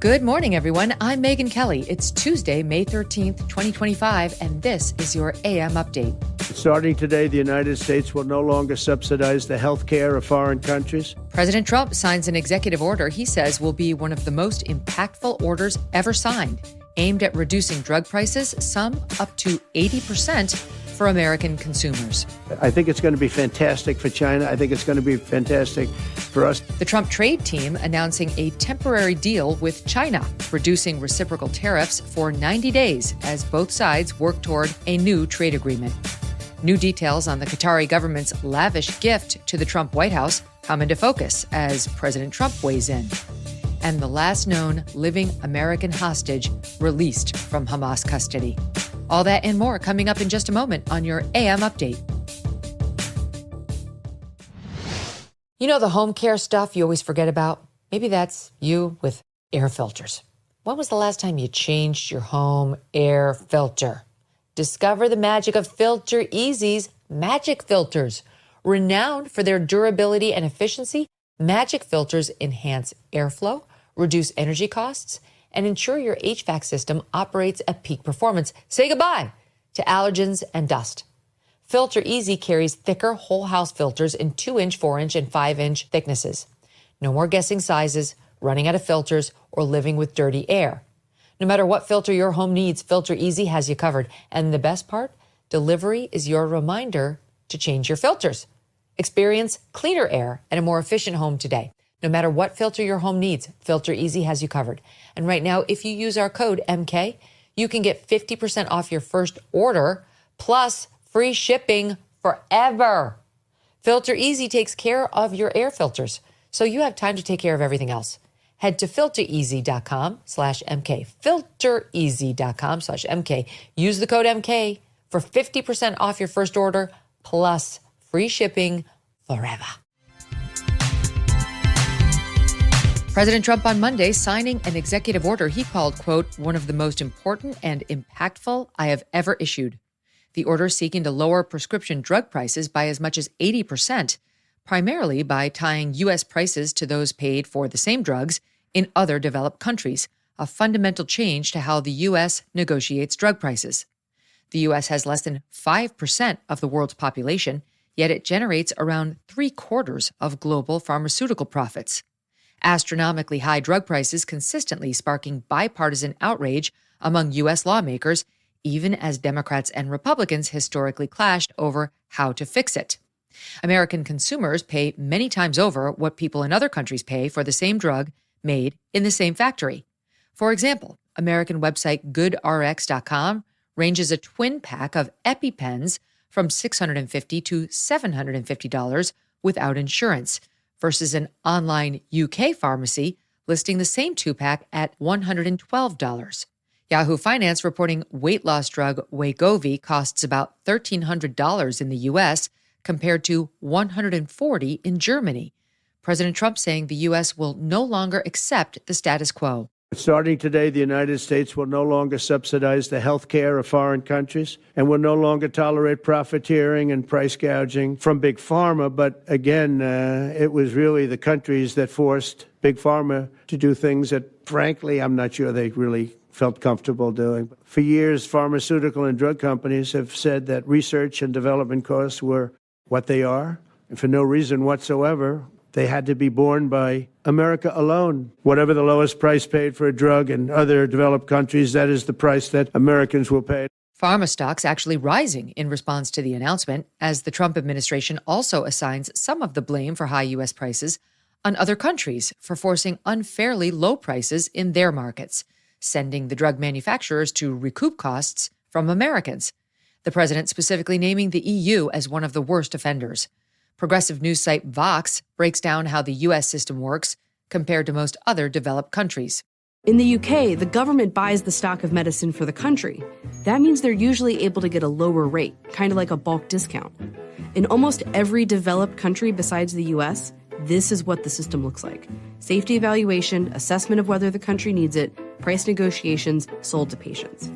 Good morning, everyone. I'm Megyn Kelly. It's Tuesday, May 13th, 2025, and this is your AM Update. Starting today, the United States will no longer subsidize the health care of foreign countries. President Trump signs an executive order he says will be one of the most impactful orders ever signed, aimed at reducing drug prices, some up to 80% for American consumers. I think it's going to be fantastic for China. I think it's going to be fantastic for us. The Trump trade team announcing a temporary deal with China, reducing reciprocal tariffs for 90 days as both sides work toward a new trade agreement. New details on the Qatari government's lavish gift to the Trump White House come into focus as President Trump weighs in. And the last known living American hostage released from Hamas custody. All that and more coming up in just a moment on your AM Update. You know the home care stuff you always forget about? Maybe that's you with air filters. When was the last time you changed your home air filter? Discover the magic of Filter Easy's Magic Filters. Renowned for their durability and efficiency, Magic Filters enhance airflow, reduce energy costs, and ensure your HVAC system operates at peak performance. Say goodbye to allergens and dust. Filter Easy carries thicker whole house filters in 2-inch, 4-inch, and 5-inch thicknesses. No more guessing sizes, running out of filters, or living with dirty air. No matter what filter your home needs, Filter Easy has you covered. And the best part, delivery is your reminder to change your filters. Experience cleaner air and a more efficient home today. No matter what filter your home needs, Filter Easy has you covered. And right now, if you use our code MK, you can get 50% off your first order, plus free shipping forever. Filter Easy takes care of your air filters, so you have time to take care of everything else. Head to filtereasy.com/MK. Filtereasy.com/MK. Use the code MK for 50% off your first order, plus free shipping forever. President Trump on Monday signing an executive order he called, quote, one of the most important and impactful I have ever issued. The order seeking to lower prescription drug prices by as much as 80%, primarily by tying U.S. prices to those paid for the same drugs in other developed countries, a fundamental change to how the U.S. negotiates drug prices. The U.S. has less than 5% of the world's population, yet it generates around 3/4 of global pharmaceutical profits. Astronomically high drug prices consistently sparking bipartisan outrage among U.S. lawmakers, even as Democrats and Republicans historically clashed over how to fix it. American consumers pay many times over what people in other countries pay for the same drug made in the same factory. For example, American website GoodRx.com ranges a twin pack of EpiPens from $650 to $750 without insurance, versus an online UK pharmacy listing the same two-pack at $112. Yahoo Finance reporting weight loss drug Wegovy costs about $1,300 in the U.S. compared to $140 in Germany. President Trump saying the U.S. will no longer accept the status quo. Starting today, the United States will no longer subsidize the health care of foreign countries and will no longer tolerate profiteering and price gouging from Big Pharma. But again, it was really the countries that forced Big Pharma to do things that, frankly, I'm not sure they really felt comfortable doing. For years, pharmaceutical and drug companies have said that research and development costs were what they are, and for no reason whatsoever. They had to be borne by America alone. Whatever the lowest price paid for a drug in other developed countries, that is the price that Americans will pay. Pharma stocks actually rising in response to the announcement, as the Trump administration also assigns some of the blame for high U.S. prices on other countries for forcing unfairly low prices in their markets, sending the drug manufacturers to recoup costs from Americans. The president specifically naming the EU as one of the worst offenders. Progressive news site Vox breaks down how the U.S. system works compared to most other developed countries. In the UK, the government buys the stock of medicine for the country. That means they're usually able to get a lower rate, kind of like a bulk discount. In almost every developed country besides the U.S., this is what the system looks like. Safety evaluation, assessment of whether the country needs it, price negotiations, sold to patients.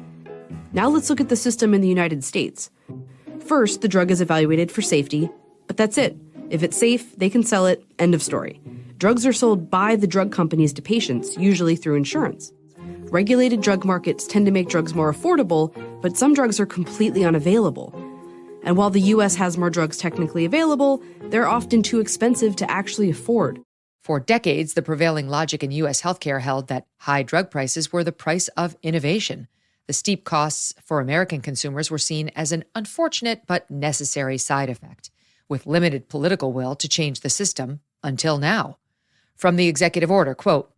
Now let's look at the system in the United States. First, the drug is evaluated for safety, but that's it. If it's safe, they can sell it, end of story. Drugs are sold by the drug companies to patients, usually through insurance. Regulated drug markets tend to make drugs more affordable, but some drugs are completely unavailable. And while the U.S. has more drugs technically available, they're often too expensive to actually afford. For decades, the prevailing logic in U.S. healthcare held that high drug prices were the price of innovation. The steep costs for American consumers were seen as an unfortunate but necessary side effect, with limited political will to change the system until now. From the executive order, quote,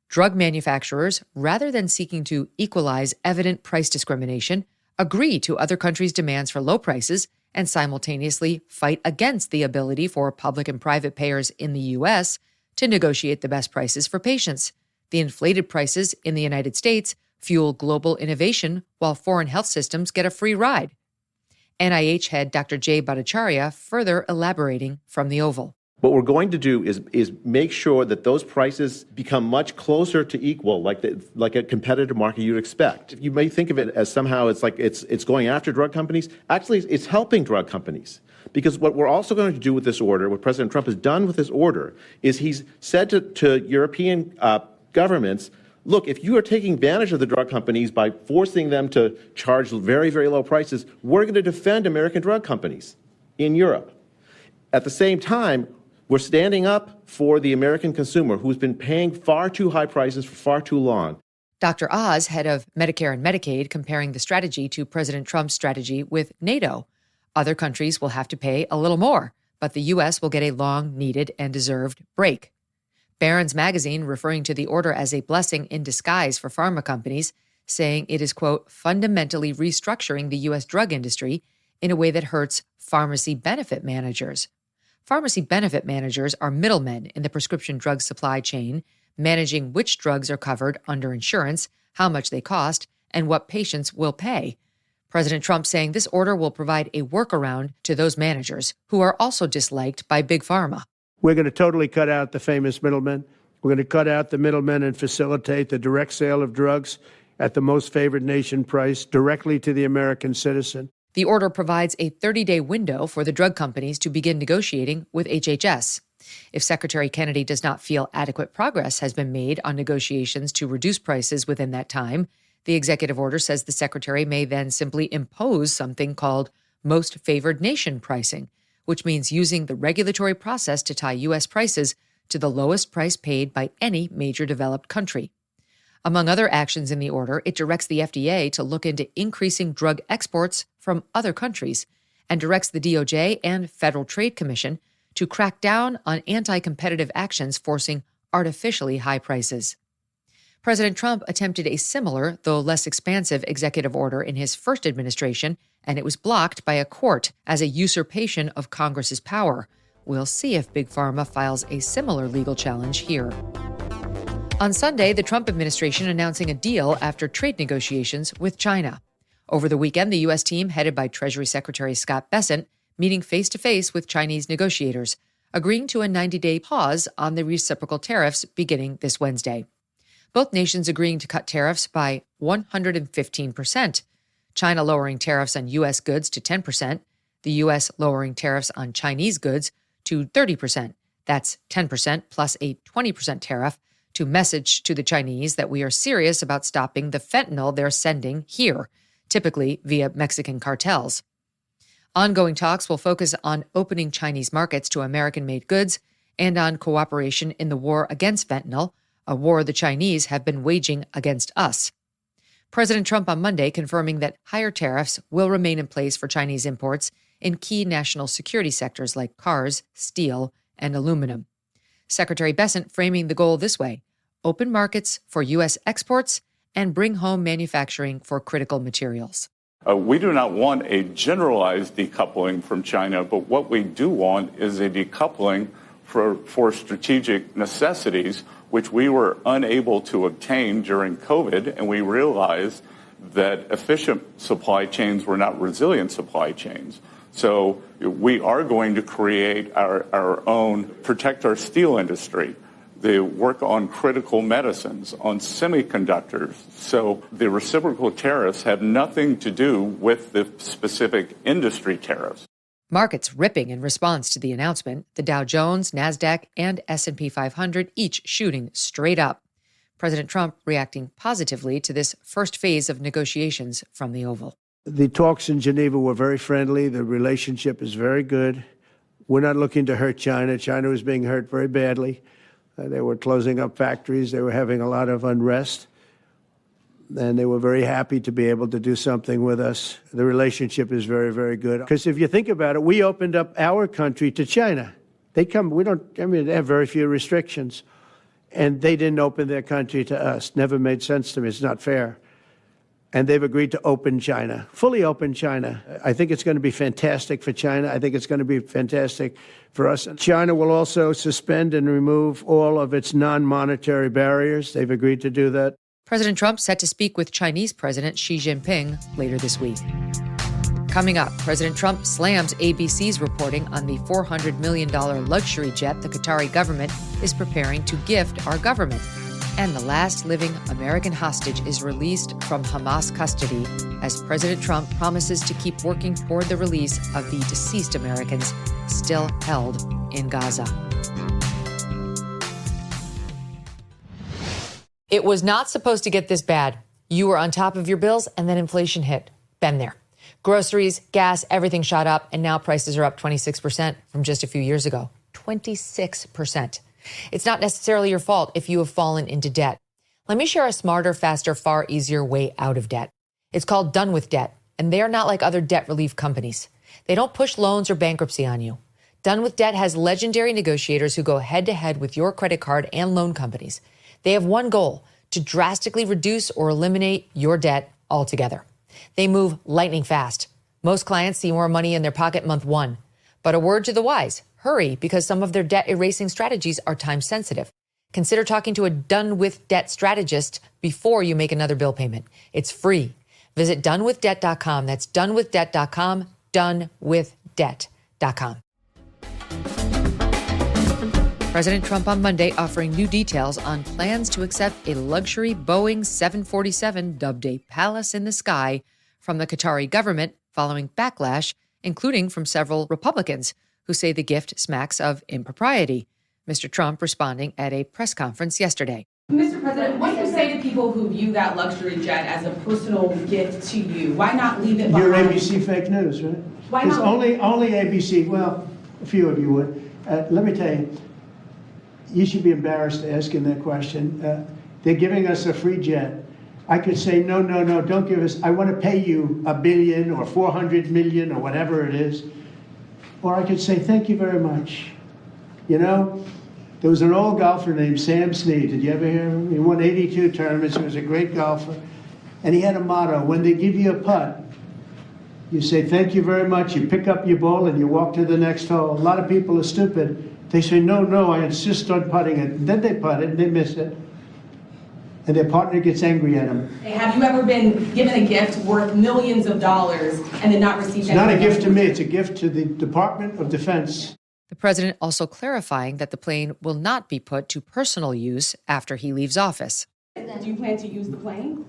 drug manufacturers, rather than seeking to equalize evident price discrimination, agree to other countries' demands for low prices and simultaneously fight against the ability for public and private payers in the U.S. to negotiate the best prices for patients. The inflated prices in the United States fuel global innovation while foreign health systems get a free ride. NIH head Dr. Jay Bhattacharya further elaborating from the Oval. What we're going to do is make sure that those prices become much closer to equal, like a competitive market you'd expect. You may think of it as somehow it's going after drug companies. Actually, it's helping drug companies. Because what we're also going to do with this order, what President Trump has done with this order, is he's said to European governments, look, if you are taking advantage of the drug companies by forcing them to charge very, very low prices, we're going to defend American drug companies in Europe. At the same time, we're standing up for the American consumer who's been paying far too high prices for far too long. Dr. Oz, head of Medicare and Medicaid, comparing the strategy to President Trump's strategy with NATO. Other countries will have to pay a little more, but the U.S. will get a long-needed and deserved break. Barron's magazine referring to the order as a blessing in disguise for pharma companies, saying it is, quote, fundamentally restructuring the U.S. drug industry in a way that hurts pharmacy benefit managers. Pharmacy benefit managers are middlemen in the prescription drug supply chain, managing which drugs are covered under insurance, how much they cost, and what patients will pay. President Trump saying this order will provide a workaround to those managers who are also disliked by Big Pharma. We're going to totally cut out the famous middlemen. We're going to cut out the middlemen and facilitate the direct sale of drugs at the most favored nation price directly to the American citizen. The order provides a 30-day window for the drug companies to begin negotiating with HHS. If Secretary Kennedy does not feel adequate progress has been made on negotiations to reduce prices within that time, the executive order says the secretary may then simply impose something called most favored nation pricing, which means using the regulatory process to tie U.S. prices to the lowest price paid by any major developed country. Among other actions in the order, it directs the FDA to look into increasing drug exports from other countries and directs the DOJ and Federal Trade Commission to crack down on anti-competitive actions forcing artificially high prices. President Trump attempted a similar, though less expansive, executive order in his first administration, and it was blocked by a court as a usurpation of Congress's power. We'll see if Big Pharma files a similar legal challenge here. On Sunday, the Trump administration announcing a deal after trade negotiations with China. Over the weekend, the U.S. team, headed by Treasury Secretary Scott Bessent, meeting face-to-face with Chinese negotiators, agreeing to a 90-day pause on the reciprocal tariffs beginning this Wednesday. Both nations agreeing to cut tariffs by 115%, China lowering tariffs on U.S. goods to 10%, the U.S. lowering tariffs on Chinese goods to 30%. That's 10% plus a 20% tariff, to message to the Chinese that we are serious about stopping the fentanyl they're sending here, typically via Mexican cartels. Ongoing talks will focus on opening Chinese markets to American-made goods and on cooperation in the war against fentanyl, a war the Chinese have been waging against us. President Trump on Monday confirming that higher tariffs will remain in place for Chinese imports in key national security sectors like cars, steel, and aluminum. Secretary Bessent framing the goal this way: open markets for U.S. exports and bring home manufacturing for critical materials. We do not want a generalized decoupling from China, but what we do want is a decoupling for strategic necessities, which we were unable to obtain during COVID, and we realized that efficient supply chains were not resilient supply chains. So we are going to create our own, protect our steel industry, the work on critical medicines, on semiconductors. So the reciprocal tariffs have nothing to do with the specific industry tariffs. Markets ripping in response to the announcement, the Dow Jones, NASDAQ, and S&P 500 each shooting straight up. President Trump reacting positively to this first phase of negotiations from the Oval. The talks in Geneva were very friendly. The relationship is very good. We're not looking to hurt China. China was being hurt very badly. They were closing up factories. They were having a lot of unrest. And they were very happy to be able to do something with us. The relationship is very, very good. Because if you think about it, we opened up our country to China. They have very few restrictions. And they didn't open their country to us. Never made sense to me. It's not fair. And they've agreed to open China, fully open China. I think it's going to be fantastic for China. I think it's going to be fantastic for us. China will also suspend and remove all of its non-monetary barriers. They've agreed to do that. President Trump set to speak with Chinese President Xi Jinping later this week. Coming up, President Trump slams ABC's reporting on the $400 million luxury jet the Qatari government is preparing to gift our government. And the last living American hostage is released from Hamas custody as President Trump promises to keep working toward the release of the deceased Americans still held in Gaza. It was not supposed to get this bad. You were on top of your bills and then inflation hit. Been there. Groceries, gas, everything shot up, and now prices are up 26% from just a few years ago. 26%. It's not necessarily your fault if you have fallen into debt. Let me share a smarter, faster, far easier way out of debt. It's called Done With Debt, and they are not like other debt relief companies. They don't push loans or bankruptcy on you. Done With Debt has legendary negotiators who go head-to-head with your credit card and loan companies. They have one goal: to drastically reduce or eliminate your debt altogether. They move lightning fast. Most clients see more money in their pocket month one. But a word to the wise: hurry, because some of their debt erasing strategies are time sensitive. Consider talking to a Done With Debt strategist before you make another bill payment. It's free. Visit donewithdebt.com. That's donewithdebt.com. Donewithdebt.com. President Trump on Monday offering new details on plans to accept a luxury Boeing 747 dubbed a palace in the sky from the Qatari government following backlash, including from several Republicans who say the gift smacks of impropriety. Mr. Trump responding at a press conference yesterday. Mr. President, what do you say to people who view that luxury jet as a personal gift to you? Why not leave it behind? You're ABC fake news, right? Why not? Only ABC, well, a few of you would. Let me tell you, you should be embarrassed asking that question. They're giving us a free jet. I could say, no, don't give us, I want to pay you $1 billion or 400 million or whatever it is. Or I could say, thank you very much. You know, there was an old golfer named Sam Snead. Did you ever hear him? He won 82 tournaments. He was a great golfer. And he had a motto: when they give you a putt, you say, thank you very much. You pick up your ball and you walk to the next hole. A lot of people are stupid. They say, no, I insist on putting it. And then they putt it and they miss it. And their partner gets angry at them. Have you ever been given a gift worth millions of dollars and then not received anything? It's not a gift to me. It's a gift to the Department of Defense. The president also clarifying that the plane will not be put to personal use after he leaves office. Do you plan to use the plane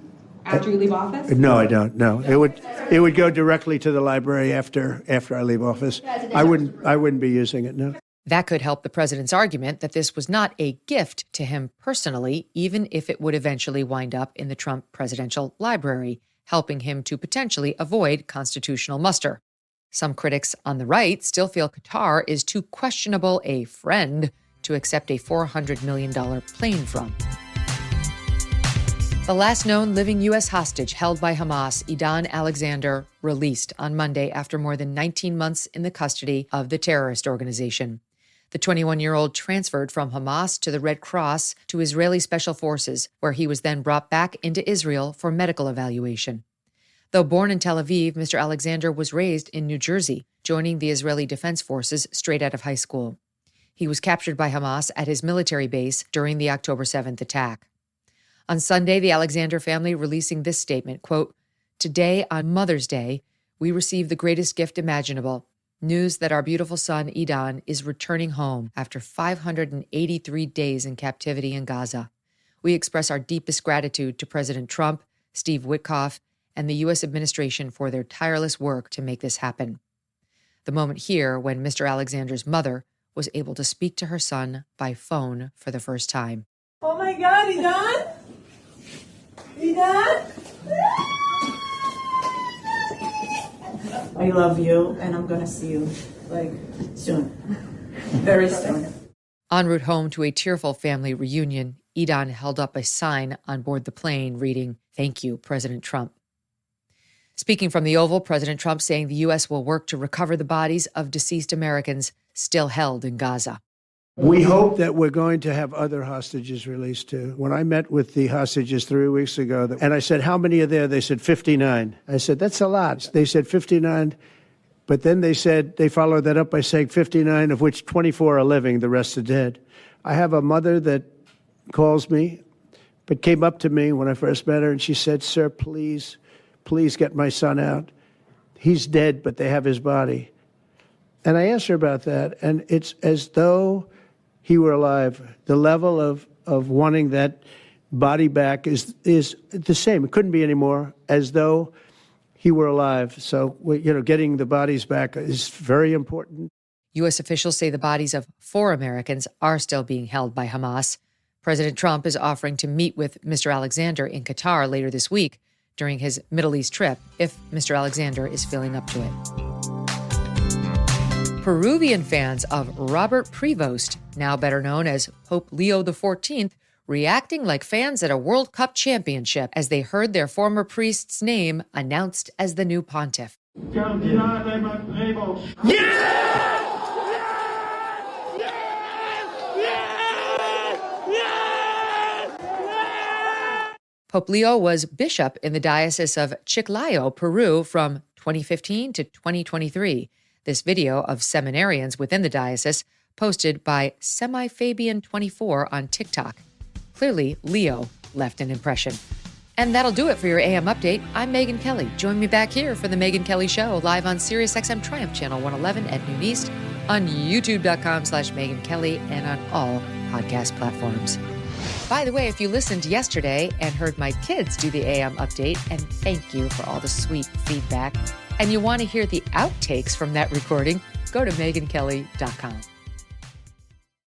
after you leave office? No, I don't. No, it would go directly to the library after I leave office. I wouldn't be using it. No. That could help the president's argument that this was not a gift to him personally, even if it would eventually wind up in the Trump presidential library, helping him to potentially avoid constitutional muster. Some critics on the right still feel Qatar is too questionable a friend to accept a $400 million plane from. The last known living U.S. hostage held by Hamas, Edan Alexander, released on Monday after more than 19 months in the custody of the terrorist organization. The 21-year-old transferred from Hamas to the Red Cross to Israeli Special Forces, where he was then brought back into Israel for medical evaluation. Though born in Tel Aviv, Mr. Alexander was raised in New Jersey, joining the Israeli Defense Forces straight out of high school. He was captured by Hamas at his military base during the October 7th attack. On Sunday, the Alexander family releasing this statement, quote, "Today, on Mother's Day, we received the greatest gift imaginable. News that our beautiful son, Edan, is returning home after 583 days in captivity in Gaza. We express our deepest gratitude to President Trump, Steve Witkoff, and the U.S. administration for their tireless work to make this happen." The moment here when Mr. Alexander's mother was able to speak to her son by phone for the first time. Oh my God, Edan! Edan! I love you, and I'm gonna see you, soon. Very soon. En route home to a tearful family reunion, Edan held up a sign on board the plane reading, "Thank you, President Trump." Speaking from the Oval, President Trump saying the U.S. will work to recover the bodies of deceased Americans still held in Gaza. We hope that we're going to have other hostages released, too. When I met with the hostages 3 weeks ago, and I said, how many are there? They said 59. I said, that's a lot. They said 59. But then they said, they followed that up by saying 59, of which 24 are living, the rest are dead. I have a mother that calls me, but came up to me when I first met her, and she said, sir, please get my son out. He's dead, but they have his body. And I asked her about that, and it's as though he were alive. The level of wanting that body back is the same. It couldn't be any more, as though he were alive. So, getting the bodies back is very important. U.S. officials say the bodies of 4 Americans are still being held by Hamas. President Trump is offering to meet with Mr. Alexander in Qatar later this week during his Middle East trip, if Mr. Alexander is feeling up to it. Peruvian fans of Robert Prevost, now better known as Pope Leo XIV, reacting like fans at a World Cup championship as they heard their former priest's name announced as the new pontiff. Pope Leo was bishop in the Diocese of Chiclayo, Peru, from 2015 to 2023. This video of seminarians within the diocese posted by SemiFabian24 on TikTok. Clearly, Leo left an impression. And that'll do it for your AM update. I'm Megyn Kelly. Join me back here for the Megyn Kelly Show, live on SiriusXM Triumph Channel 111 at noon East, on youtube.com/Megyn Kelly, and on all podcast platforms. By the way, if you listened yesterday and heard my kids do the AM update, and thank you for all the sweet feedback, and you want to hear the outtakes from that recording, go to MegynKelly.com.